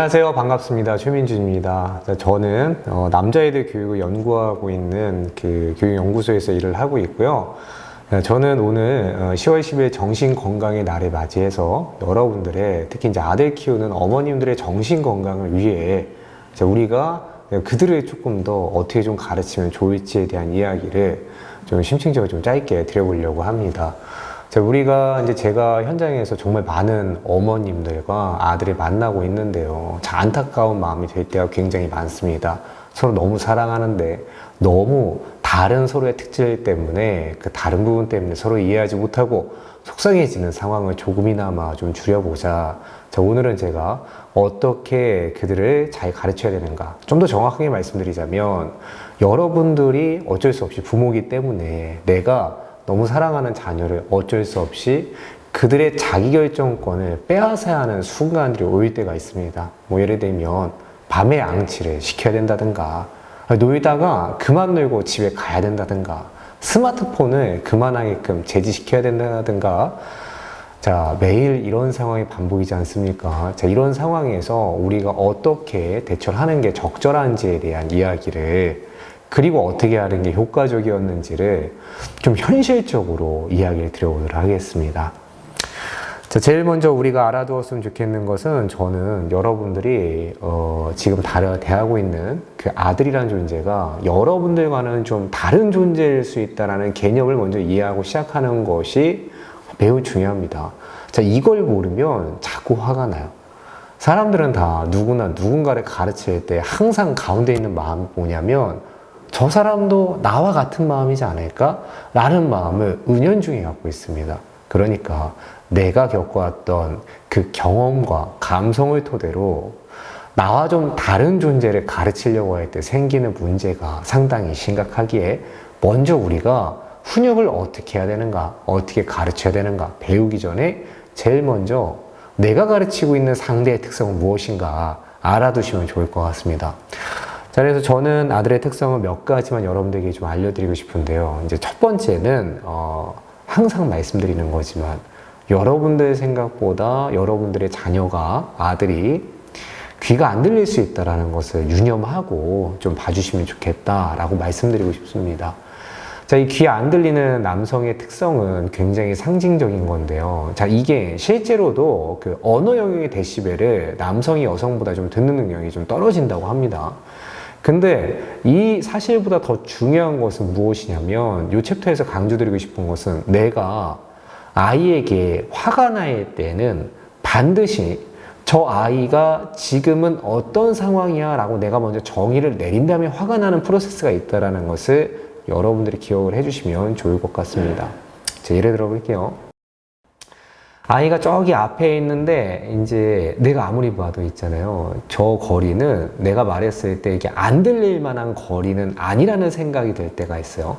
안녕하세요. 반갑습니다. 최민준입니다. 저는 남자애들 교육을 연구하고 있는 그 교육연구소에서 일을 하고 있고요. 저는 오늘 10월 10일 정신건강의 날을 맞이해서 여러분들의 특히 이제 아들 키우는 어머님들의 정신건강을 위해 우리가 그들을 조금 더 어떻게 좀 가르치면 좋을지에 대한 이야기를 좀 심층적으로 좀 짧게 드려보려고 합니다. 우리가 이제 제가 현장에서 정말 많은 어머님들과 아들을 만나고 있는데요. 안타까운 마음이 될 때가 굉장히 많습니다. 서로 너무 사랑하는데 너무 다른 서로의 특질 때문에 그 다른 부분 때문에 서로 이해하지 못하고 속상해지는 상황을 조금이나마 좀 줄여보자. 오늘은 제가 어떻게 그들을 잘 가르쳐야 되는가. 좀 더 정확하게 말씀드리자면 여러분들이 어쩔 수 없이 부모이기 때문에 내가 너무 사랑하는 자녀를 어쩔 수 없이 그들의 자기결정권을 빼앗아야 하는 순간들이 올 때가 있습니다. 예를 들면 밤에 양치를 시켜야 된다든가, 놀다가 그만 놀고 집에 가야 된다든가, 스마트폰을 그만하게끔 제지시켜야 된다든가. 매일 이런 상황이 반복이지 않습니까? 이런 상황에서 우리가 어떻게 대처를 하는 게 적절한지에 대한 이야기를, 그리고 어떻게 하는 게 효과적이었는지를 좀 현실적으로 이야기를 드려보도록 하겠습니다. 제일 먼저 우리가 알아두었으면 좋겠는 것은, 저는 여러분들이 지금 대하고 있는 그 아들이라는 존재가 여러분들과는 좀 다른 존재일 수 있다는 개념을 먼저 이해하고 시작하는 것이 매우 중요합니다. 이걸 모르면 자꾸 화가 나요. 사람들은 다 누구나 누군가를 가르칠 때 항상 가운데 있는 마음이 뭐냐면, 저 사람도 나와 같은 마음이지 않을까? 라는 마음을 은연중에 갖고 있습니다. 그러니까 내가 겪어왔던 그 경험과 감성을 토대로 나와 좀 다른 존재를 가르치려고 할 때 생기는 문제가 상당히 심각하기에, 먼저 우리가 훈육을 어떻게 해야 되는가, 어떻게 가르쳐야 되는가 배우기 전에 제일 먼저 내가 가르치고 있는 상대의 특성은 무엇인가 알아두시면 좋을 것 같습니다. 그래서 저는 아들의 특성을 몇 가지만 여러분들에게 좀 알려드리고 싶은데요. 이제 첫 번째는 항상 말씀드리는 거지만, 여러분들 생각보다 여러분들의 자녀가, 아들이 귀가 안 들릴 수 있다는 것을 유념하고 좀 봐주시면 좋겠다라고 말씀드리고 싶습니다. 이 귀 안 들리는 남성의 특성은 굉장히 상징적인 건데요. 이게 실제로도 그 언어 영역의 데시벨을 남성이 여성보다 좀 듣는 능력이 좀 떨어진다고 합니다. 근데 이 사실보다 더 중요한 것은 무엇이냐면, 이 챕터에서 강조드리고 싶은 것은, 내가 아이에게 화가 날 때는 반드시 저 아이가 지금은 어떤 상황이야 라고 내가 먼저 정의를 내린 다음에 화가 나는 프로세스가 있다는 것을 여러분들이 기억을 해주시면 좋을 것 같습니다. 예를 들어 볼게요. 아이가 저기 앞에 있는데, 이제 내가 아무리 봐도 있잖아요. 저 거리는 내가 말했을 때 이게 안 들릴 만한 거리는 아니라는 생각이 들 때가 있어요.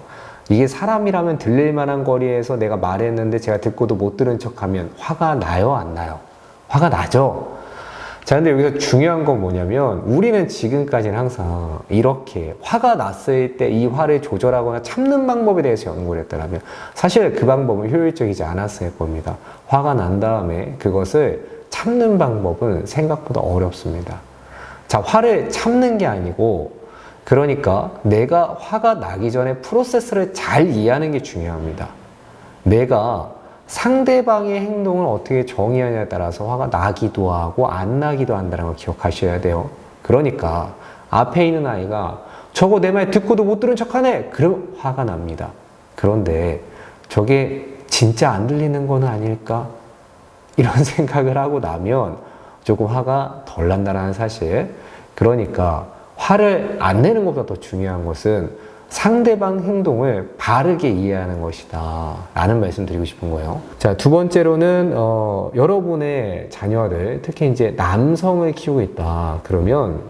이게 사람이라면 들릴 만한 거리에서 내가 말했는데 제가 듣고도 못 들은 척 하면 화가 나요, 안 나요? 화가 나죠? 근데 여기서 중요한 건 뭐냐면, 우리는 지금까지는 항상 이렇게 화가 났을 때 이 화를 조절하거나 참는 방법에 대해서 연구를 했다면, 사실 그 방법은 효율적이지 않았을 겁니다. 화가 난 다음에 그것을 참는 방법은 생각보다 어렵습니다. 화를 참는 게 아니고, 그러니까 내가 화가 나기 전에 프로세스를 잘 이해하는 게 중요합니다. 내가 상대방의 행동을 어떻게 정의하냐에 따라서 화가 나기도 하고 안 나기도 한다는 걸 기억하셔야 돼요. 그러니까 앞에 있는 아이가 저거 내 말 듣고도 못 들은 척하네! 그럼 화가 납니다. 그런데 저게 진짜 안 들리는 건 아닐까? 이런 생각을 하고 나면 조금 화가 덜 난다는 사실. 그러니까 화를 안 내는 것보다 더 중요한 것은 상대방 행동을 바르게 이해하는 것이다 라는 말씀 드리고 싶은 거예요. 두 번째로는 여러분의 자녀들, 특히 이제 남성을 키우고 있다 그러면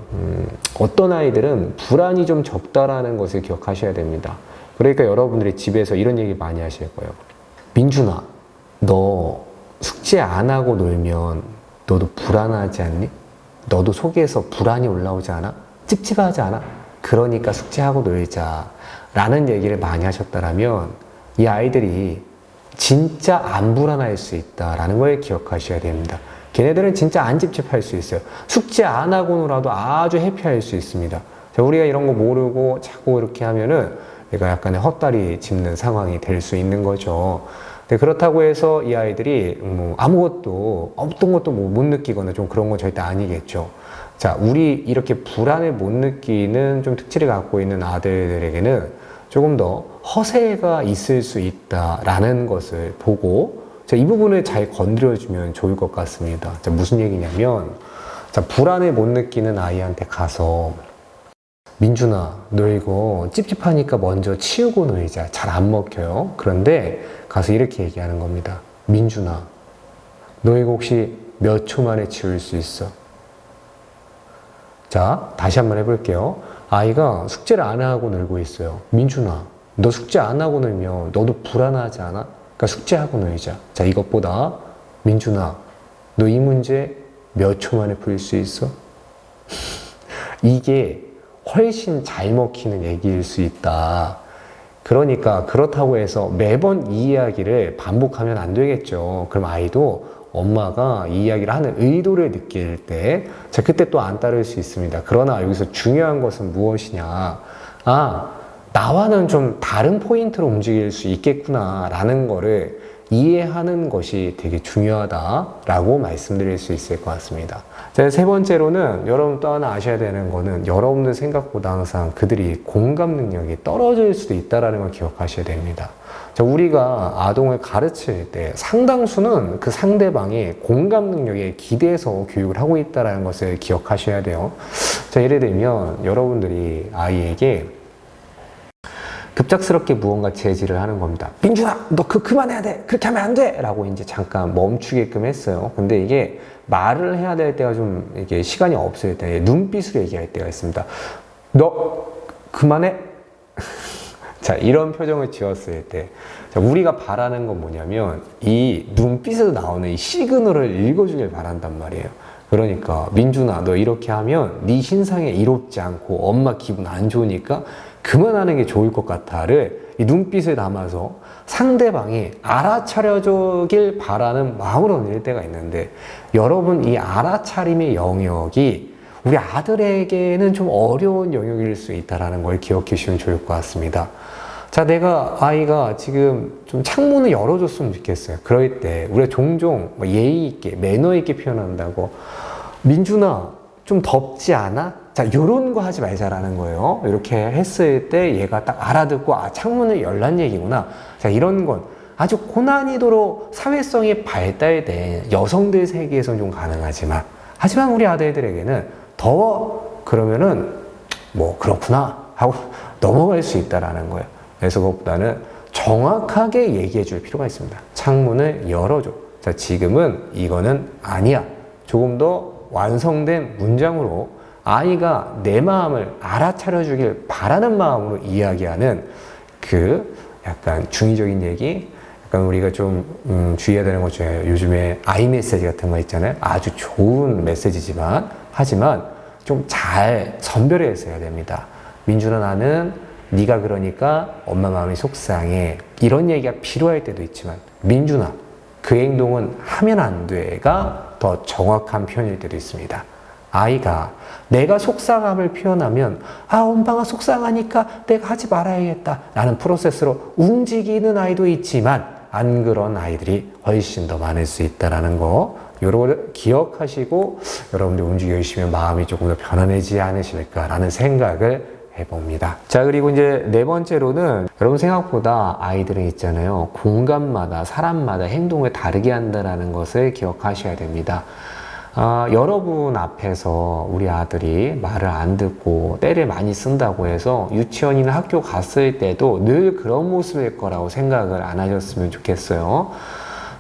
어떤 아이들은 불안이 좀 적다라는 것을 기억하셔야 됩니다. 그러니까 여러분들이 집에서 이런 얘기 많이 하실 거예요. 민준아, 너 숙제 안 하고 놀면 너도 불안하지 않니? 너도 속에서 불안이 올라오지 않아? 찝찝하지 않아? 그러니까 숙제하고 놀자 라는 얘기를 많이 하셨다면, 이 아이들이 진짜 안 불안할 수 있다라는 걸 기억하셔야 됩니다. 걔네들은 진짜 안 찝찝할 수 있어요. 숙제 안 하고라도 아주 해피할 수 있습니다. 자, 우리가 이런 거 모르고 자꾸 이렇게 하면은 얘가 약간의 헛다리 짚는 상황이 될 수 있는 거죠. 근데 그렇다고 해서 이 아이들이 아무것도 어떤 것도 못 느끼거나 좀 그런 건 절대 아니겠죠. 자, 우리 이렇게 불안을 못 느끼는 좀 특질을 갖고 있는 아들들에게는 조금 더 허세가 있을 수 있다라는 것을 보고, 자, 이 부분을 잘 건드려주면 좋을 것 같습니다. 자, 무슨 얘기냐면, 자, 불안을 못 느끼는 아이한테 가서 민준아, 너 이거 찝찝하니까 먼저 치우고 놀자. 잘 안 먹혀요. 그런데 가서 이렇게 얘기하는 겁니다. 민준아, 너 이거 혹시 몇 초 만에 치울 수 있어? 자, 다시 한번 해볼게요. 아이가 숙제를 안 하고 놀고 있어요. 민준아, 너 숙제 안 하고 놀면 너도 불안하지 않아? 그러니까 숙제하고 놀자. 자, 이것보다 민준아, 너 이 문제 몇 초 만에 풀 수 있어? 이게 훨씬 잘 먹히는 얘기일 수 있다. 그러니까 그렇다고 해서 매번 이 이야기를 반복하면 안 되겠죠. 그럼 아이도 엄마가 이 이야기를 하는 의도를 느낄 때, 자, 그때 또 안 따를 수 있습니다. 그러나 여기서 중요한 것은 무엇이냐. 아, 나와는 좀 다른 포인트로 움직일 수 있겠구나 라는 거를 이해하는 것이 되게 중요하다라고 말씀드릴 수 있을 것 같습니다. 자, 세 번째로는 여러분 또 하나 아셔야 되는 거는 여러분들 생각보다 항상 그들이 공감 능력이 떨어질 수도 있다는 걸 기억하셔야 됩니다. 자, 우리가 아동을 가르칠 때 상당수는 그 상대방의 공감 능력에 기대서 교육을 하고 있다는 것을 기억하셔야 돼요. 자, 예를 들면 여러분들이 아이에게 급작스럽게 무언가 제지를 하는 겁니다. 민준아, 너 그만해야 돼. 그렇게 하면 안 돼. 라고 이제 잠깐 멈추게끔 했어요. 근데 이게 말을 해야 될 때가 좀 이게 시간이 없을 때 눈빛으로 얘기할 때가 있습니다. 너 그만해. 자, 이런 표정을 지었을 때, 자, 우리가 바라는 건 뭐냐면 이 눈빛에서 나오는 이 시그널을 읽어주길 바란단 말이에요. 그러니까 민준아, 너 이렇게 하면 네 신상에 이롭지 않고 엄마 기분 안 좋으니까 그만하는 게 좋을 것 같아를 이 눈빛을 담아서 상대방이 알아차려주길 바라는 마음으로 내릴 때가 있는데, 여러분 이 알아차림의 영역이 우리 아들에게는 좀 어려운 영역일 수 있다는 걸 기억해 주시면 좋을 것 같습니다. 자, 아이가 지금 좀 창문을 열어줬으면 좋겠어요. 그럴 때 우리가 종종 예의 있게 매너 있게 표현한다고, 민준아 좀 덥지 않아? 자, 요런 거 하지 말자라는 거예요. 이렇게 했을 때 얘가 딱 알아듣고, 아, 창문을 열란 얘기구나. 자, 이런 건 아주 고난이도로 사회성이 발달된 여성들 세계에서는 좀 가능하지만, 하지만 우리 아들들에게는 더워 그러면은 뭐 그렇구나 하고 넘어갈 수 있다라는 거예요. 그래서 그것보다는 정확하게 얘기해 줄 필요가 있습니다. 창문을 열어줘. 자, 지금은 이거는 아니야. 조금 더 완성된 문장으로 아이가 내 마음을 알아차려 주길 바라는 마음으로 이야기하는 그 약간 중의적인 얘기, 약간 우리가 좀 주의해야 되는 것 중에 요즘에 아이메시지 같은 거 있잖아요. 아주 좋은 메시지지만, 하지만 좀 잘 선별해서 해야 됩니다. 민준아, 나는 네가 그러니까 엄마 마음이 속상해. 이런 얘기가 필요할 때도 있지만, 민준아, 그 행동은 하면 안 돼가 더 정확한 표현일 때도 있습니다. 아이가 내가 속상함을 표현하면, 아, 엄마가 속상하니까 내가 하지 말아야겠다 라는 프로세스로 움직이는 아이도 있지만, 안 그런 아이들이 훨씬 더 많을 수 있다는 거, 요걸 기억하시고 여러분들 움직여 주시면 마음이 조금 더 편안해지지 않으실까라는 생각을 해봅니다. 자, 그리고 이제 네 번째로는 여러분 생각보다 아이들은 있잖아요. 공간마다 사람마다 행동을 다르게 한다는 것을 기억하셔야 됩니다. 여러분 앞에서 우리 아들이 말을 안 듣고 때를 많이 쓴다고 해서 유치원이나 학교 갔을 때도 늘 그런 모습일 거라고 생각을 안 하셨으면 좋겠어요.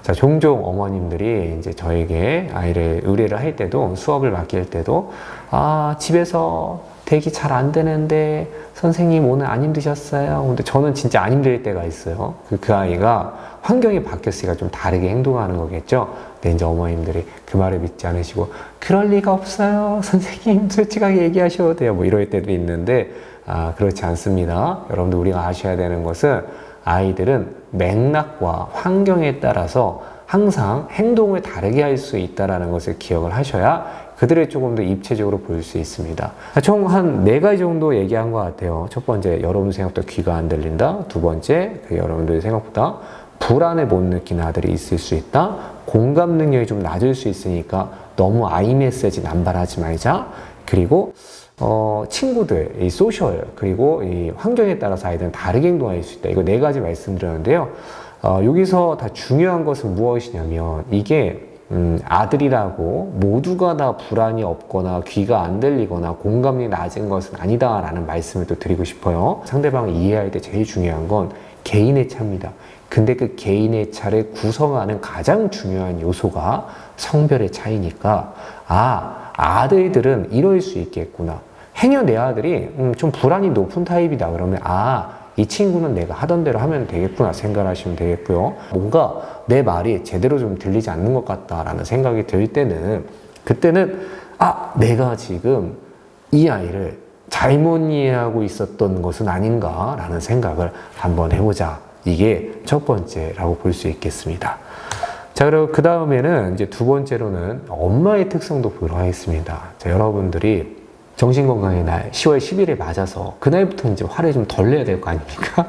자, 종종 어머님들이 이제 저에게 아이를 의뢰를 할 때도, 수업을 맡길 때도, 집에서 대기 잘 안 되는데 선생님 오늘 안 힘드셨어요? 근데 저는 진짜 안 힘들 때가 있어요. 그 아이가 환경이 바뀌었으니까 좀 다르게 행동하는 거겠죠. 근데 이제 어머님들이 그 말을 믿지 않으시고, 그럴 리가 없어요. 선생님 솔직하게 얘기하셔도 돼요. 뭐 이럴 때도 있는데, 그렇지 않습니다. 여러분들 우리가 아셔야 되는 것은 아이들은 맥락과 환경에 따라서 항상 행동을 다르게 할 수 있다는 것을 기억을 하셔야 그들을 조금 더 입체적으로 보일 수 있습니다. 총 한 4가지 정도 얘기한 것 같아요. 첫 번째, 여러분 생각보다 귀가 안 들린다. 두 번째, 여러분들 생각보다 불안을 못 느끼는 아들이 있을 수 있다. 공감 능력이 좀 낮을 수 있으니까 너무 아이 메시지 남발하지 말자. 그리고 친구들, 이 소셜, 그리고 이 환경에 따라서 아이들은 다르게 행동할 수 있다. 이거 4가지 말씀드렸는데요. 여기서 다 중요한 것은 무엇이냐면 이게 아들이라고 모두가 다 불안이 없거나 귀가 안 들리거나 공감이 낮은 것은 아니다라는 말씀을 또 드리고 싶어요. 상대방을 이해할 때 제일 중요한 건 개인의 차입니다. 근데 그 개인의 차를 구성하는 가장 중요한 요소가 성별의 차이니까 아들들은 이럴 수 있겠구나. 행여 내 아들이 좀 불안이 높은 타입이다 그러면 이 친구는 내가 하던 대로 하면 되겠구나 생각하시면 되겠고요. 뭔가 내 말이 제대로 좀 들리지 않는 것 같다라는 생각이 들 때는 그때는 내가 지금 이 아이를 잘못 이해하고 있었던 것은 아닌가라는 생각을 한번 해보자. 이게 첫 번째라고 볼 수 있겠습니다. 자, 그리고 그 다음에는 이제 두 번째로는 엄마의 특성도 보도록 하겠습니다. 자, 여러분들이 정신건강의 날 10월 10일에 맞아서 그날부터 이제 화를 좀 덜 내야 될 거 아닙니까?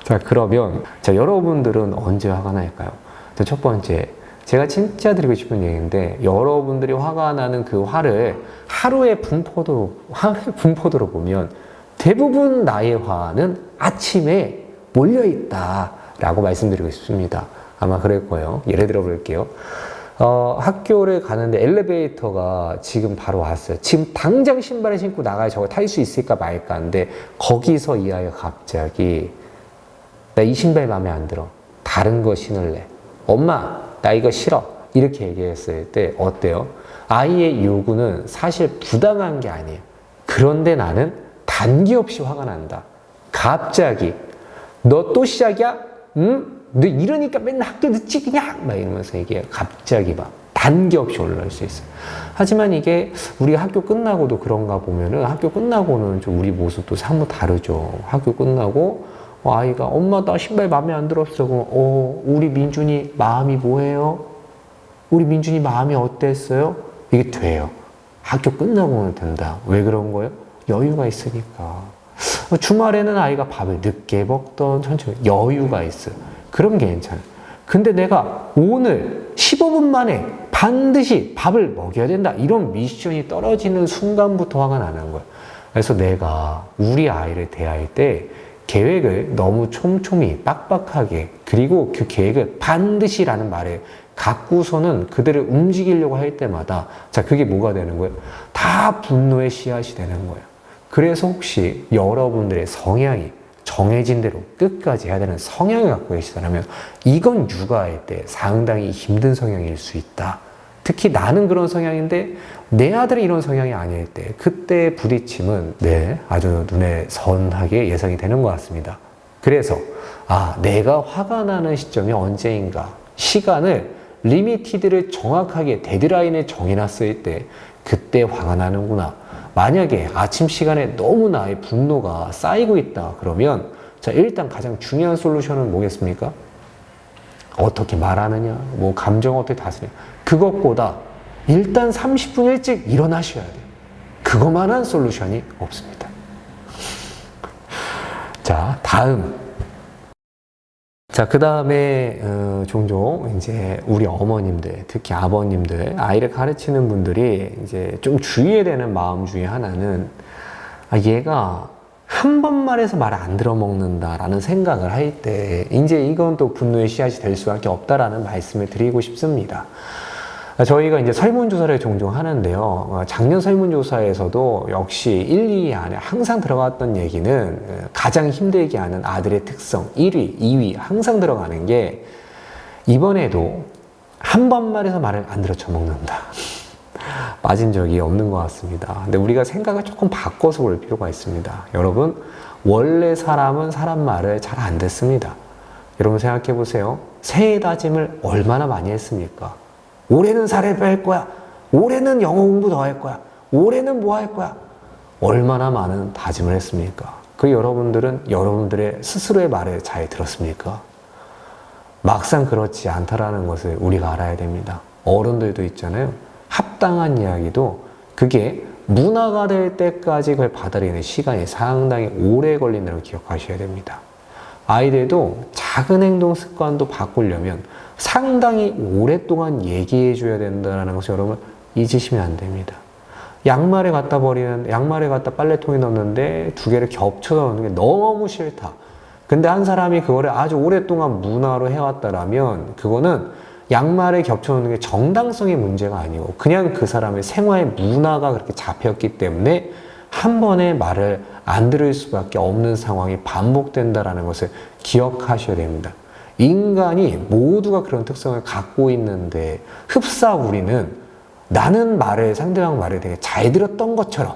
자, 그러면 여러분들은 언제 화가 날까요? 자, 첫 번째, 제가 진짜 드리고 싶은 얘기인데 여러분들이 화가 나는 그 화를 하루의 분포도로 보면 대부분 나의 화는 아침에 몰려있다 라고 말씀드리고 싶습니다. 아마 그럴 거예요. 예를 들어 볼게요. 학교를 가는데 엘리베이터가 지금 바로 왔어요. 지금 당장 신발을 신고 나가야 저거 탈 수 있을까 말까 하는데 거기서 이 아이가 갑자기 나 이 신발 마음에 안 들어. 다른 거 신을래. 엄마, 나 이거 싫어. 이렇게 얘기했을 때 어때요? 아이의 요구는 사실 부당한 게 아니에요. 그런데 나는 단기 없이 화가 난다. 갑자기 너 또 시작이야? 응? 너 이러니까 맨날 학교 늦지 그냥 막 이러면서 이게 갑자기 막 단계 없이 올라올 수 있어요. 하지만 이게 우리가 학교 끝나고도 그런가 보면은 학교 끝나고는 좀 우리 모습도 사뭇 다르죠. 학교 끝나고 아이가 엄마 나 신발 마음에 안 들었어. 그럼 우리 민준이 마음이 뭐예요? 우리 민준이 마음이 어땠어요? 이게 돼요. 학교 끝나고는 된다. 왜 그런 거예요? 여유가 있으니까. 주말에는 아이가 밥을 늦게 먹던 천천히 여유가 있어요. 그럼 괜찮아요. 근데 내가 오늘 15분 만에 반드시 밥을 먹여야 된다. 이런 미션이 떨어지는 순간부터 화가 나는 거예요. 그래서 내가 우리 아이를 대할 때 계획을 너무 촘촘히 빡빡하게 그리고 그 계획을 반드시라는 말을 갖고서는 그들을 움직이려고 할 때마다 그게 뭐가 되는 거예요? 다 분노의 씨앗이 되는 거예요. 그래서 혹시 여러분들의 성향이 정해진 대로 끝까지 해야 되는 성향을 갖고 계시다면 이건 육아할 때 상당히 힘든 성향일 수 있다. 특히 나는 그런 성향인데 내 아들이 이런 성향이 아닐 때 그때 부딪힘은 아주 눈에 선하게 예상이 되는 것 같습니다. 그래서 내가 화가 나는 시점이 언제인가 시간을 리미티드를 정확하게 데드라인에 정해놨을 때 그때 화가 나는구나. 만약에 아침 시간에 너무 나의 분노가 쌓이고 있다 그러면 일단 가장 중요한 솔루션은 뭐겠습니까? 어떻게 말하느냐, 감정 어떻게 다스리냐. 그것보다 일단 30분 일찍 일어나셔야 돼요. 그것만한 솔루션이 없습니다. 자, 다음. 그 다음에 종종 이제 우리 어머님들, 특히 아버님들, 아이를 가르치는 분들이 이제 좀 주의해야 되는 마음 중에 하나는 얘가 한 번 말해서 말을 안 들어먹는다라는 생각을 할 때 이제 이건 또 분노의 씨앗이 될 수밖에 없다라는 말씀을 드리고 싶습니다. 저희가 이제 설문조사를 종종 하는데요. 작년 설문조사에서도 역시 1, 2위 안에 항상 들어갔던 얘기는 가장 힘들게 하는 아들의 특성 1위, 2위 항상 들어가는 게 이번에도 한 번 말해서 말을 안 들어 쳐먹는다. 빠진 적이 없는 것 같습니다. 근데 우리가 생각을 조금 바꿔서 볼 필요가 있습니다. 여러분, 원래 사람은 사람 말을 잘 안 듣습니다. 여러분 생각해 보세요. 새해 다짐을 얼마나 많이 했습니까? 올해는 살을 뺄 거야. 올해는 영어 공부 더 할 거야. 올해는 뭐 할 거야. 얼마나 많은 다짐을 했습니까? 그 여러분들은 여러분들의 스스로의 말을 잘 들었습니까? 막상 그렇지 않다라는 것을 우리가 알아야 됩니다. 어른들도 있잖아요. 합당한 이야기도 그게 문화가 될 때까지 그걸 받아들이는 시간이 상당히 오래 걸린다는 걸 기억하셔야 됩니다. 아이들도 작은 행동 습관도 바꾸려면 상당히 오랫동안 얘기해 줘야 된다는 것을 여러분 잊으시면 안 됩니다. 양말에 갖다 빨래통에 넣는데 두 개를 겹쳐서 넣는 게 너무 싫다. 근데 한 사람이 그거를 아주 오랫동안 문화로 해왔다라면 그거는 양말에 겹쳐놓는 게 정당성의 문제가 아니고 그냥 그 사람의 생활의 문화가 그렇게 잡혔기 때문에 한 번의 말을 안 들을 수밖에 없는 상황이 반복된다는 것을 기억하셔야 됩니다. 인간이 모두가 그런 특성을 갖고 있는데 흡사 우리는 나는 상대방 말을 되게 잘 들었던 것처럼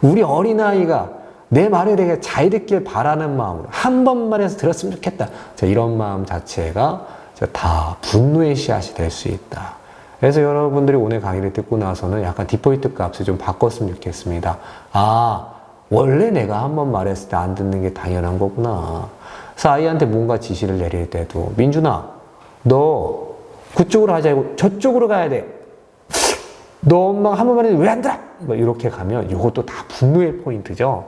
우리 어린아이가 내 말을 되게 잘 듣길 바라는 마음으로 한 번 말해서 들었으면 좋겠다. 이런 마음 자체가 다 분노의 씨앗이 될 수 있다. 그래서 여러분들이 오늘 강의를 듣고 나서는 약간 디폴트 값을 좀 바꿨으면 좋겠습니다. 원래 내가 한 번 말했을 때 안 듣는 게 당연한 거구나. 그래서 아이한테 뭔가 지시를 내릴 때도 민준아, 너 그쪽으로 하지 말고 저쪽으로 가야 돼. 너 엄마가 한 번 말했는데 왜 안 들어? 이렇게 가면 이것도 다 분노의 포인트죠.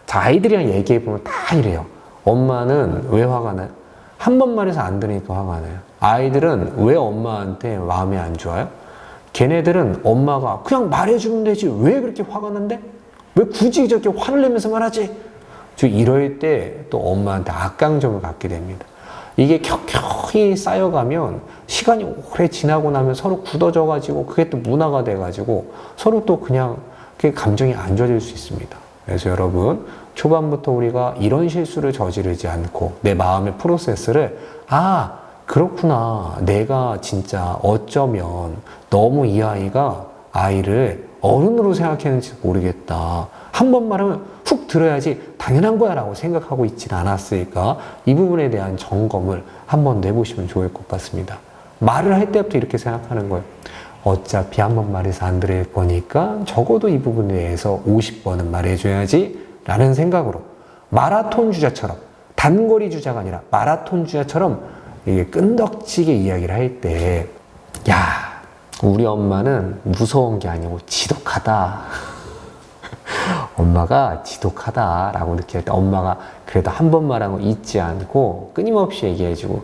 자, 아이들이랑 얘기해보면 다 이래요. 엄마는 왜 화가 나요? 한 번 말해서 안 들으니까 화가 나요. 아이들은 왜 엄마한테 마음이 안 좋아요? 걔네들은 엄마가 그냥 말해주면 되지 왜 그렇게 화가 난대? 왜 굳이 저렇게 화를 내면서 말하지? 이럴 때 또 엄마한테 악감정을 갖게 됩니다. 이게 켜켜이 쌓여가면 시간이 오래 지나고 나면 서로 굳어져가지고 그게 또 문화가 돼가지고 서로 또 그냥 그게 감정이 안 좋아질 수 있습니다. 그래서 여러분 초반부터 우리가 이런 실수를 저지르지 않고 내 마음의 프로세스를 그렇구나. 내가 진짜 어쩌면 너무 이 아이가 아이를 어른으로 생각했는지 모르겠다. 한 번 말하면 훅 들어야지 당연한 거야 라고 생각하고 있진 않았으니까 이 부분에 대한 점검을 한번 내보시면 좋을 것 같습니다. 말을 할 때부터 이렇게 생각하는 거예요. 어차피 한 번 말해서 안 들을 거니까 적어도 이 부분에 대해서 50번은 말해줘야지 라는 생각으로 마라톤 주자처럼 단거리 주자가 아니라 마라톤 주자처럼 이게 끈덕지게 이야기를 할 때 우리 엄마는 무서운 게 아니고 지독하다. 엄마가 지독하다라고 느낄 때 엄마가 그래도 한 번 말한 거 잊지 않고 끊임없이 얘기해주고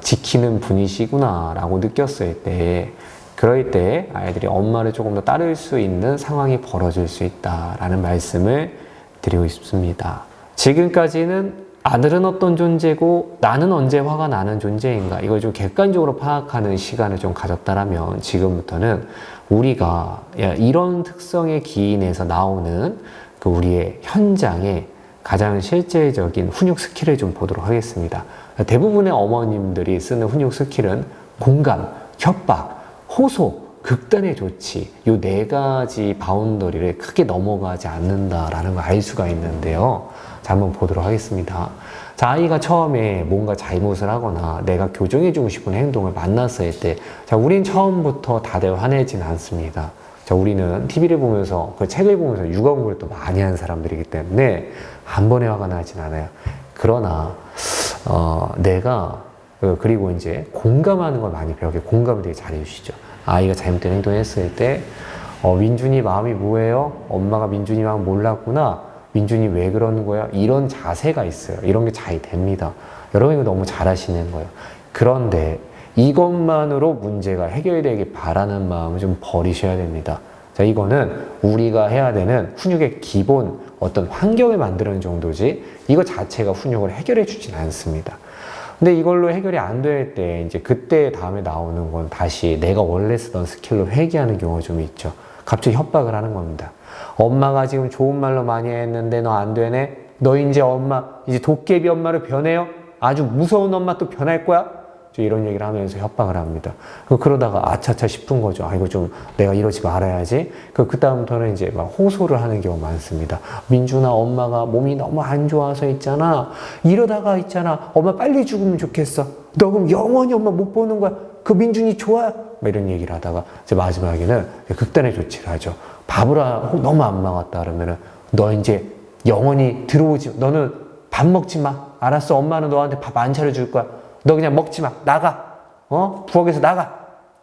지키는 분이시구나 라고 느꼈을 때 그럴 때 아이들이 엄마를 조금 더 따를 수 있는 상황이 벌어질 수 있다라는 말씀을 드리고 싶습니다. 지금까지는 아들은 어떤 존재고 나는 언제 화가 나는 존재인가 이걸 좀 객관적으로 파악하는 시간을 좀 가졌다라면 지금부터는 우리가 이런 특성의 기인에서 나오는 그 우리의 현장의 가장 실제적인 훈육 스킬을 좀 보도록 하겠습니다. 대부분의 어머님들이 쓰는 훈육 스킬은 공감, 협박, 호소, 극단의 조치 이 네 가지 바운더리를 크게 넘어가지 않는다라는 걸 알 수가 있는데요. 자, 한번 보도록 하겠습니다. 자, 아이가 처음에 뭔가 잘못을 하거나 내가 교정해주고 싶은 행동을 만났을 때 우린 처음부터 다들 화내진 않습니다. 우리는 TV를 보면서 그 책을 보면서 육아 공부를 또 많이 하는 사람들이기 때문에 한 번에 화가 나진 않아요. 그러나 내가 그리고 이제 공감하는 걸 많이 배우게 공감을 되게 잘해 주시죠. 아이가 잘못된 행동을 했을 때 민준이 마음이 뭐예요? 엄마가 민준이 마음 몰랐구나. 민준이 왜 그러는 거야? 이런 자세가 있어요. 이런 게 잘 됩니다. 여러분 이거 너무 잘하시는 거예요. 그런데 이것만으로 문제가 해결되길 바라는 마음을 좀 버리셔야 됩니다. 자, 이거는 우리가 해야 되는 훈육의 기본 어떤 환경을 만드는 정도지 이거 자체가 훈육을 해결해 주진 않습니다. 근데 이걸로 해결이 안 될 때 이제 그때 다음에 나오는 건 다시 내가 원래 쓰던 스킬로 회귀하는 경우가 좀 있죠. 갑자기 협박을 하는 겁니다. 엄마가 지금 좋은 말로 많이 했는데 너 안 되네? 너 이제 도깨비 엄마로 변해요? 아주 무서운 엄마 또 변할 거야? 이런 얘기를 하면서 협박을 합니다. 그러다가 아차차 싶은 거죠. 이거 좀 내가 이러지 말아야지. 그다음부터는 이제 막 호소를 하는 경우가 많습니다. 민준아, 엄마가 몸이 너무 안 좋아서 있잖아. 이러다가 있잖아. 엄마 빨리 죽으면 좋겠어. 너 그럼 영원히 엄마 못 보는 거야. 그 민준이 좋아? 이런 얘기를 하다가 이제 마지막에는 극단의 조치를 하죠. 너무 안 먹었다 그러면은 너 이제 영원히 들어오지. 너는 밥 먹지 마. 알았어. 엄마는 너한테 밥 안 차려줄 거야. 너 그냥 먹지 마. 나가. 부엌에서 나가.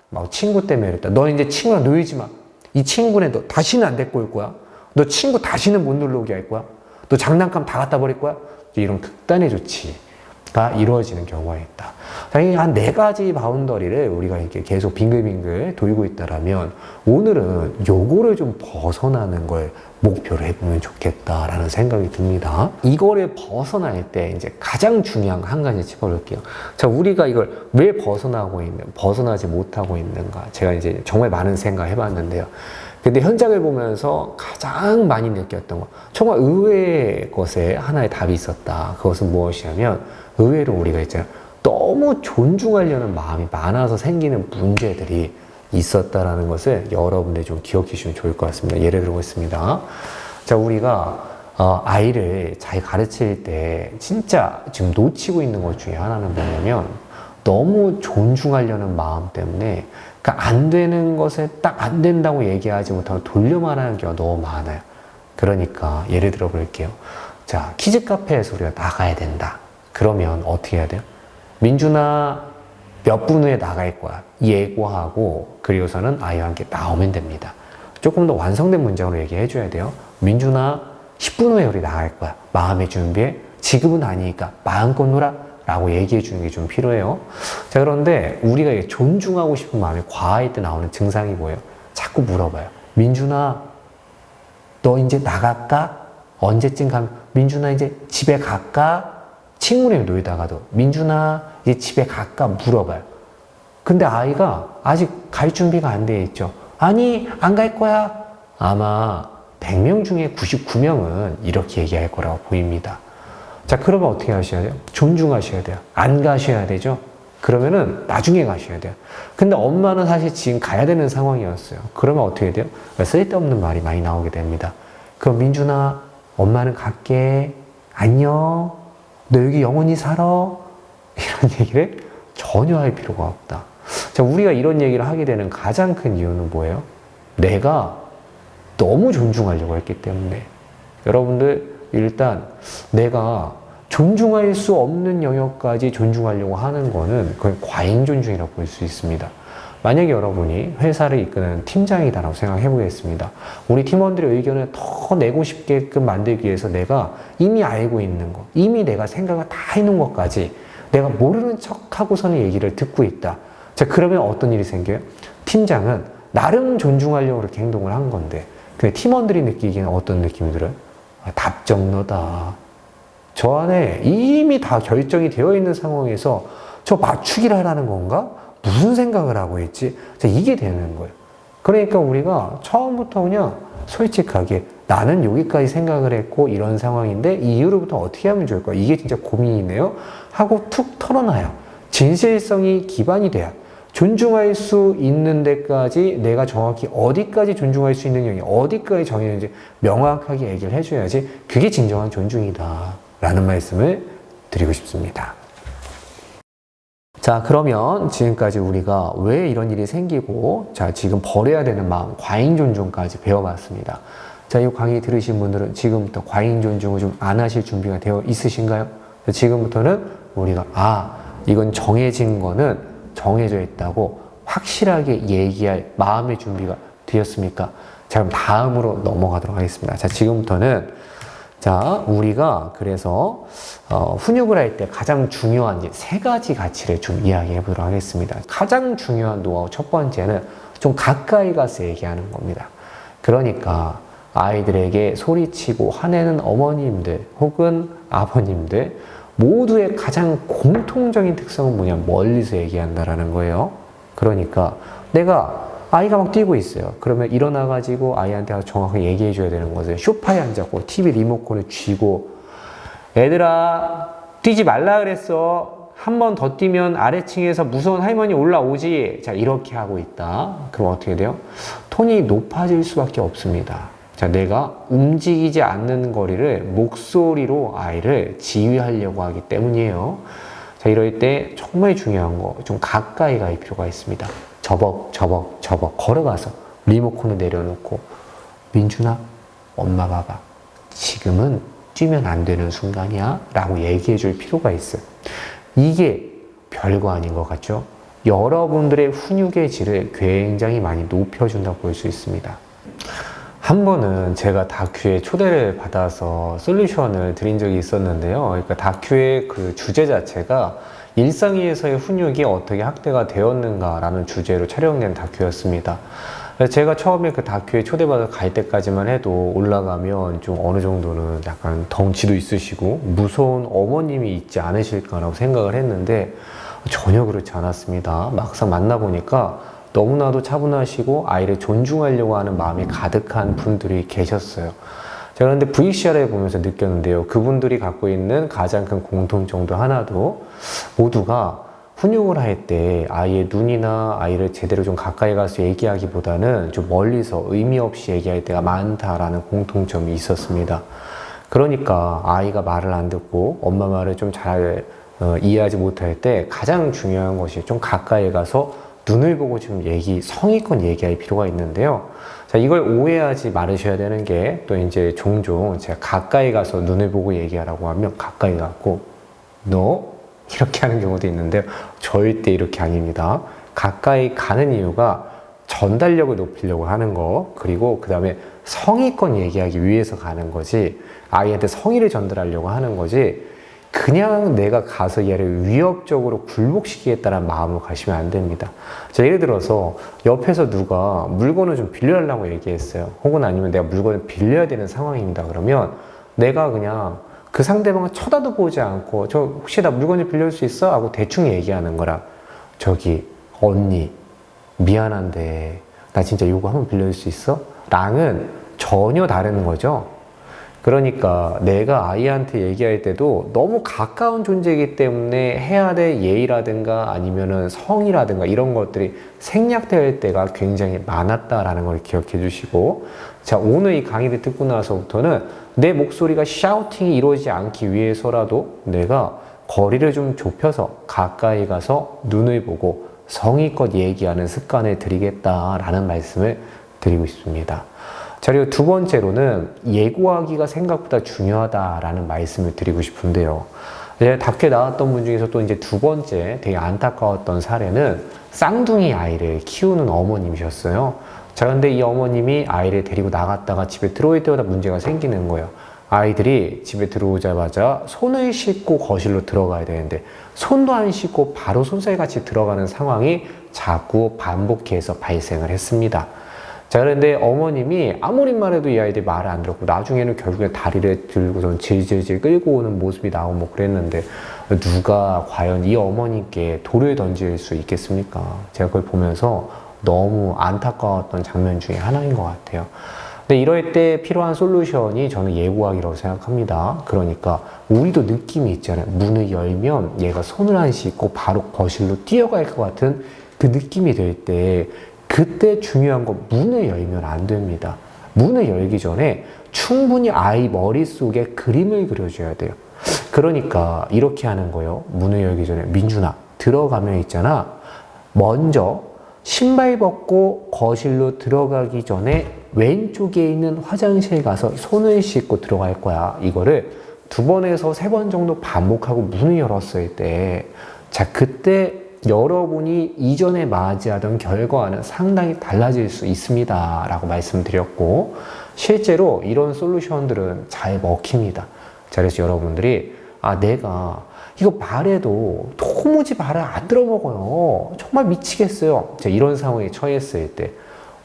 막 친구 때문에 그랬다. 너 이제 친구랑 놀지 마. 이 친구네 너 다시는 안 데리고 올 거야. 너 친구 다시는 못 놀러 오게 할 거야. 너 장난감 다 갖다 버릴 거야. 이런 극단의 조치가 이루어지는 경우가 있다. 자, 한 4가지 바운더리를 우리가 이렇게 계속 빙글빙글 돌고 있다라면 오늘은 요거를 좀 벗어나는 걸 목표로 해보면 좋겠다라는 생각이 듭니다. 이거를 벗어날 때 이제 가장 중요한 거 한 가지 짚어볼게요. 자, 우리가 이걸 왜 벗어나지 못하고 있는가? 제가 이제 정말 많은 생각 해봤는데요. 근데 현장을 보면서 가장 많이 느꼈던 거, 정말 의외의 것에 하나의 답이 있었다. 그것은 무엇이냐면, 의외로 우리가 있잖아요. 너무 존중하려는 마음이 많아서 생기는 문제들이 있었다라는 것을 여러분들이 좀 기억해 주시면 좋을 것 같습니다. 예를 들어보겠습니다. 자, 우리가 아이를 잘 가르칠 때 진짜 지금 놓치고 있는 것 중에 하나는 뭐냐면 너무 존중하려는 마음 때문에 그러니까 안 되는 것을 딱 안 된다고 얘기하지 못하고 돌려 말하는 경우가 너무 많아요. 그러니까 예를 들어 볼게요. 자, 키즈 카페에서 우리가 나가야 된다. 그러면 어떻게 해야 돼요? 민준아, 몇 분 후에 나갈 거야. 예고하고, 그리고서는 아이와 함께 나오면 됩니다. 조금 더 완성된 문장으로 얘기해 줘야 돼요. 민준아, 10분 후에 우리 나갈 거야. 마음의 준비해. 지금은 아니니까 마음껏 놀아. 라고 얘기해 주는 게 좀 필요해요. 자, 그런데 우리가 존중하고 싶은 마음이 과할 때 나오는 증상이 뭐예요? 자꾸 물어봐요. 민준아, 너 이제 나갈까? 언제쯤 가면, 민준아, 이제 집에 갈까? 친구랑 놀다가도, 민준아, 이제 집에 갈까? 물어봐요. 근데 아이가 아직 갈 준비가 안 돼 있죠. 아니, 안 갈 거야. 아마 100명 중에 99명은 이렇게 얘기할 거라고 보입니다. 자, 그러면 어떻게 하셔야 돼요? 존중하셔야 돼요. 안 가셔야 되죠? 그러면은 나중에 가셔야 돼요. 근데 엄마는 사실 지금 가야 되는 상황이었어요. 그러면 어떻게 돼요? 쓸데없는 말이 많이 나오게 됩니다. 그럼 민준아, 엄마는 갈게. 안녕. 너 여기 영원히 살아. 이런 얘기를 전혀 할 필요가 없다. 자, 우리가 이런 얘기를 하게 되는 가장 큰 이유는 뭐예요? 내가 너무 존중하려고 했기 때문에. 여러분들, 일단 내가 존중할 수 없는 영역까지 존중하려고 하는 거는 그건 과잉 존중이라고 볼 수 있습니다. 만약에 여러분이 회사를 이끄는 팀장이다라고 생각해 보겠습니다. 우리 팀원들의 의견을 더 내고 싶게끔 만들기 위해서 내가 이미 알고 있는 거, 이미 내가 생각을 다 해놓은 것까지 내가 모르는 척하고서는 얘기를 듣고 있다. 자, 그러면 어떤 일이 생겨요? 팀장은 나름 존중하려고 그렇게 행동을 한 건데, 근데 팀원들이 느끼기에는 어떤 느낌이 들어요? 답정너다. 저 안에 이미 다 결정이 되어 있는 상황에서 저 맞추기를 하라는 건가? 무슨 생각을 하고 있지? 자, 이게 되는 거예요. 그러니까 우리가 처음부터 그냥 솔직하게 나는 여기까지 생각을 했고 이런 상황인데 이 이후로부터 어떻게 하면 좋을까? 이게 진짜 고민이네요. 하고 툭 털어놔요. 진실성이 기반이 돼야 존중할 수 있는 데까지 내가 정확히 어디까지 존중할 수 있는 영역, 어디까지 정해는지 명확하게 얘기를 해줘야지 그게 진정한 존중이다 라는 말씀을 드리고 싶습니다. 자, 그러면 지금까지 우리가 왜 이런 일이 생기고, 자, 지금 버려야 되는 마음, 과잉 존중까지 배워봤습니다. 자, 이 강의 들으신 분들은 지금부터 과잉 존중을 좀 안 하실 준비가 되어 있으신가요? 지금부터는 우리가, 이건 정해진 거는 정해져 있다고 확실하게 얘기할 마음의 준비가 되었습니까? 자, 그럼 다음으로 넘어가도록 하겠습니다. 자, 지금부터는 자, 우리가 그래서 훈육을 할 때 가장 중요한 3가지 가치를 좀 이야기해 보도록 하겠습니다. 가장 중요한 노하우 첫 번째는 좀 가까이 가서 얘기하는 겁니다. 그러니까 아이들에게 소리치고 화내는 어머님들 혹은 아버님들 모두의 가장 공통적인 특성은 뭐냐면 멀리서 얘기한다라는 거예요. 그러니까 내가 아이가 막 뛰고 있어요. 그러면 일어나가지고 아이한테 정확하게 얘기해 줘야 되는 것을 소파에 앉았고 TV 리모컨을 쥐고 애들아 뛰지 말라 그랬어. 한 번 더 뛰면 아래층에서 무서운 할머니 올라오지. 자, 이렇게 하고 있다. 그럼 어떻게 돼요? 톤이 높아질 수밖에 없습니다. 자, 내가 움직이지 않는 거리를 목소리로 아이를 지휘하려고 하기 때문이에요. 자, 이럴 때 정말 중요한 거 좀 가까이 갈 필요가 있습니다. 저벅 걸어가서 리모컨을 내려놓고 민준아, 엄마 봐봐. 지금은 뛰면 안 되는 순간이야 라고 얘기해 줄 필요가 있어요. 이게 별거 아닌 것 같죠? 여러분들의 훈육의 질을 굉장히 많이 높여준다고 볼 수 있습니다. 한 번은 제가 다큐에 초대를 받아서 솔루션을 드린 적이 있었는데요. 그러니까 다큐의 그 주제 자체가 일상에서의 훈육이 어떻게 확대가 되었는가라는 주제로 촬영된 다큐였습니다. 제가 처음에 그 다큐에 초대받아 갈 때까지만 해도 올라가면 좀 어느 정도는 약간 덩치도 있으시고 무서운 어머님이 있지 않으실까라고 생각을 했는데 전혀 그렇지 않았습니다. 막상 만나보니까 너무나도 차분하시고 아이를 존중하려고 하는 마음이 가득한 분들이 계셨어요. 제가 그런데 VCR을 보면서 느꼈는데요. 그분들이 갖고 있는 가장 큰 공통점도 하나도 모두가 훈육을 할 때 아이의 눈이나 아이를 제대로 좀 가까이 가서 얘기하기보다는 좀 멀리서 의미 없이 얘기할 때가 많다라는 공통점이 있었습니다. 그러니까 아이가 말을 안 듣고 엄마 말을 좀 잘 이해하지 못할 때 가장 중요한 것이 좀 가까이 가서 눈을 보고 좀 성의껏 얘기할 필요가 있는데요. 자, 이걸 오해하지 말으셔야 되는 게 또 이제 종종 제가 가까이 가서 눈을 보고 얘기하라고 하면 가까이 가고 너 이렇게 하는 경우도 있는데요. 절대 이렇게 아닙니다. 가까이 가는 이유가 전달력을 높이려고 하는 거, 그리고 그 다음에 성의껏 얘기하기 위해서 가는 거지, 아이한테 성의를 전달하려고 하는 거지, 그냥 내가 가서 얘를 위협적으로 굴복시키겠다는 마음으로 가시면 안 됩니다. 자, 예를 들어서 옆에서 누가 물건을 좀 빌려달라고 얘기했어요. 혹은 아니면 내가 물건을 빌려야 되는 상황입니다. 그러면 내가 그냥 그 상대방을 쳐다도 보지 않고 저 혹시 나 물건 좀 빌려줄 수 있어? 하고 대충 얘기하는 거라, 저기 언니 미안한데 나 진짜 이거 한번 빌려줄 수 있어? 랑은 전혀 다른 거죠. 그러니까 내가 아이한테 얘기할 때도 너무 가까운 존재이기 때문에 해야 될 예의라든가 아니면은 성의라든가 이런 것들이 생략될 때가 굉장히 많았다라는 걸 기억해 주시고, 자, 오늘 이 강의를 듣고 나서부터는 내 목소리가 샤우팅이 이루어지지 않기 위해서라도 내가 거리를 좀 좁혀서 가까이 가서 눈을 보고 성의껏 얘기하는 습관을 들이겠다라는 말씀을 드리고 싶습니다. 자, 그리고 두 번째로는 예고하기가 생각보다 중요하다라는 말씀을 드리고 싶은데요. 다큐에 나왔던 분 중에서 또 이제 두 번째 되게 안타까웠던 사례는 쌍둥이 아이를 키우는 어머님이셨어요. 자, 근데 이 어머님이 아이를 데리고 나갔다가 집에 들어올 때마다 문제가 생기는 거예요. 아이들이 집에 들어오자마자 손을 씻고 거실로 들어가야 되는데 손도 안 씻고 바로 손살같이 들어가는 상황이 자꾸 반복해서 발생을 했습니다. 자, 그런데 어머님이 아무리 말해도 이 아이들이 말을 안 들었고 나중에는 결국에 다리를 들고선 질질질 끌고 오는 모습이 나오고 뭐 그랬는데 누가 과연 이 어머님께 돌을 던질 수 있겠습니까? 제가 그걸 보면서 너무 안타까웠던 장면 중에 하나인 것 같아요. 근데 이럴 때 필요한 솔루션이 저는 예고하기라고 생각합니다. 그러니까 우리도 느낌이 있잖아요. 문을 열면 얘가 손을 안 씻고 바로 거실로 뛰어갈 것 같은 그 느낌이 들 때, 그때 중요한 건 문을 열면 안 됩니다. 문을 열기 전에 충분히 아이 머릿속에 그림을 그려줘야 돼요. 그러니까 이렇게 하는 거예요. 문을 열기 전에 민준아 들어가면 있잖아, 먼저 신발 벗고 거실로 들어가기 전에 왼쪽에 있는 화장실 가서 손을 씻고 들어갈 거야. 이거를 2번에서 3번 정도 반복하고 문을 열었을 때, 자, 그때 여러분이 이전에 맞이하던 결과와는 상당히 달라질 수 있습니다 라고 말씀드렸고, 실제로 이런 솔루션들은 잘 먹힙니다. 자, 그래서 여러분들이 내가 이거 말해도 도무지 말을 안 들어먹어요, 정말 미치겠어요, 자, 이런 상황에 처했을 때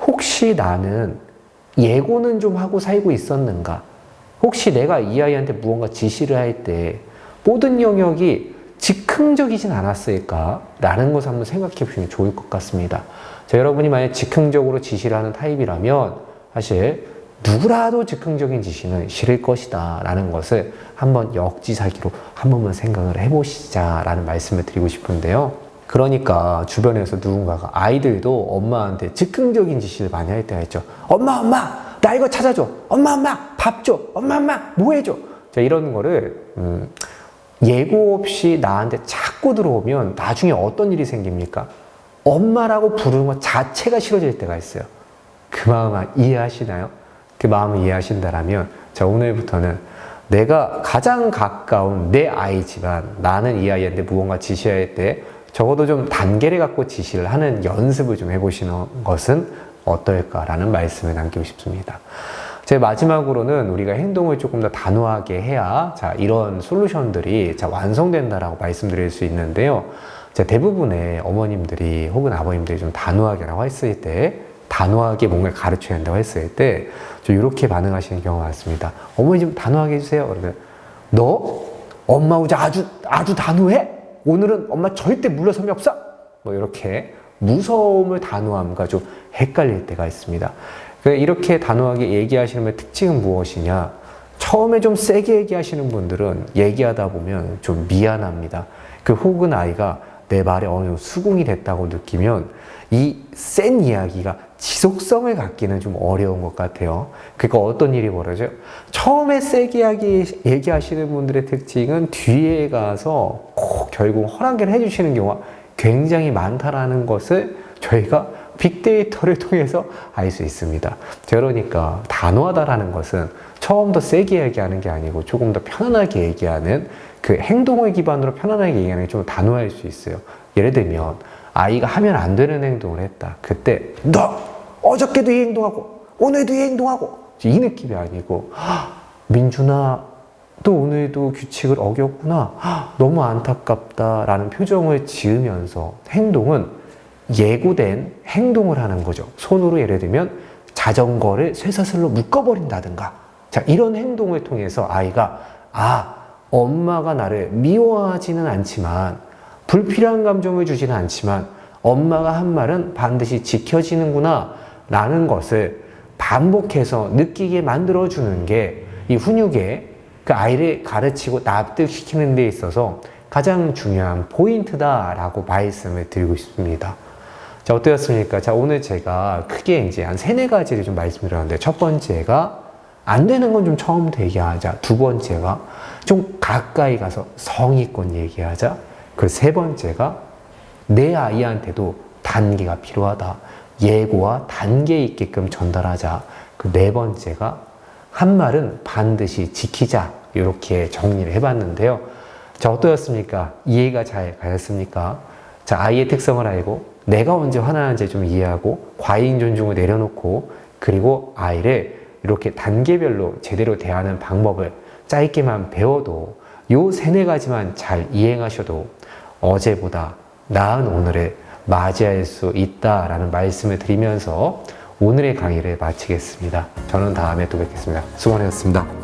혹시 나는 예고는 좀 하고 살고 있었는가? 혹시 내가 이 아이한테 무언가 지시를 할 때 모든 영역이 즉흥적이진 않았을까? 라는 것을 한번 생각해 보시면 좋을 것 같습니다. 자, 여러분이 만약 즉흥적으로 지시를 하는 타입이라면 사실 누구라도 즉흥적인 지시는 싫을 것이다 라는 것을 한번 역지사기로 한 번만 생각을 해보시자 라는 말씀을 드리고 싶은데요. 그러니까 주변에서 누군가가, 아이들도 엄마한테 즉흥적인 지시를 많이 할 때가 있죠. 엄마 나 이거 찾아줘, 엄마 밥 줘, 엄마 뭐 해줘. 자, 이런 거를 예고 없이 나한테 자꾸 들어오면 나중에 어떤 일이 생깁니까? 엄마라고 부르는 것 자체가 싫어질 때가 있어요. 그 마음 이해하시나요? 그 마음을 이해하신다라면, 자, 오늘부터는 내가 가장 가까운 내 아이지만 나는 이 아이한테 무언가 지시해야 할 때 적어도 좀 단계를 갖고 지시를 하는 연습을 좀 해보시는 것은 어떨까라는 말씀을 남기고 싶습니다. 제 마지막으로는 우리가 행동을 조금 더 단호하게 해야 자 이런 솔루션들이 자 완성된다라고 말씀드릴 수 있는데요. 자, 대부분의 어머님들이 혹은 아버님들이 좀 단호하게라고 했을 때 단호하게 뭔가를 가르쳐야 한다고 했을 때 좀 이렇게 반응하시는 경우가 많습니다. 어머니 좀 단호하게 해주세요. 그러면 너 엄마 오자 아주 단호해? 오늘은 엄마 절대 물러섬이 없어? 뭐 이렇게 무서움을 단호함과 좀 헷갈릴 때가 있습니다. 이렇게 단호하게 얘기하시는 분의 특징은 무엇이냐? 처음에 좀 세게 얘기하시는 분들은 얘기하다 보면 좀 미안합니다. 혹은 아이가 내 말에 어느 정도 수긍이 됐다고 느끼면 이 센 이야기가 지속성을 갖기는 좀 어려운 것 같아요. 그러니까 어떤 일이 벌어져요? 처음에 세게 얘기하시는 분들의 특징은 뒤에 가서 꼭 결국 허락을 해주시는 경우가 굉장히 많다라는 것을 저희가 빅데이터를 통해서 알 수 있습니다. 그러니까 단호하다라는 것은 처음부터 세게 얘기하는 게 아니고 조금 더 편안하게 얘기하는 그 행동을 기반으로 편안하게 얘기하는 게 좀 단호할 수 있어요. 예를 들면 아이가 하면 안 되는 행동을 했다. 그때 너 어저께도 이 행동하고 오늘도 이 행동하고 이 느낌이 아니고 민준아 또 오늘도 규칙을 어겼구나. 너무 안타깝다 라는 표정을 지으면서 행동은 예고된 행동을 하는 거죠. 손으로 예를 들면 자전거를 쇠사슬로 묶어버린다든가 자 이런 행동을 통해서 아이가 엄마가 나를 미워하지는 않지만 불필요한 감정을 주지는 않지만 엄마가 한 말은 반드시 지켜지는구나 라는 것을 반복해서 느끼게 만들어주는 게 이 훈육에 그 아이를 가르치고 납득시키는 데 있어서 가장 중요한 포인트다라고 말씀을 드리고 싶습니다. 자, 어떠셨습니까? 자, 오늘 제가 크게 이제 한 3-4가지를 좀 말씀드렸는데 첫 번째가 안 되는 건 좀 처음부터 얘기하자. 두 번째가 좀 가까이 가서 성의껏 얘기하자. 그리고 세 번째가 내 아이한테도 단계가 필요하다. 예고와 단계 있게끔 전달하자. 그 네 번째가 한 말은 반드시 지키자. 이렇게 정리를 해봤는데요. 자, 어떠셨습니까? 이해가 잘 가셨습니까? 자, 아이의 특성을 알고 내가 언제 화나는지 좀 이해하고 과잉 존중을 내려놓고 그리고 아이를 이렇게 단계별로 제대로 대하는 방법을 짧게만 배워도 요 3-4가지만 잘 이행하셔도 어제보다 나은 오늘을 맞이할 수 있다라는 말씀을 드리면서 오늘의 강의를 마치겠습니다. 저는 다음에 또 뵙겠습니다. 수고하셨습니다.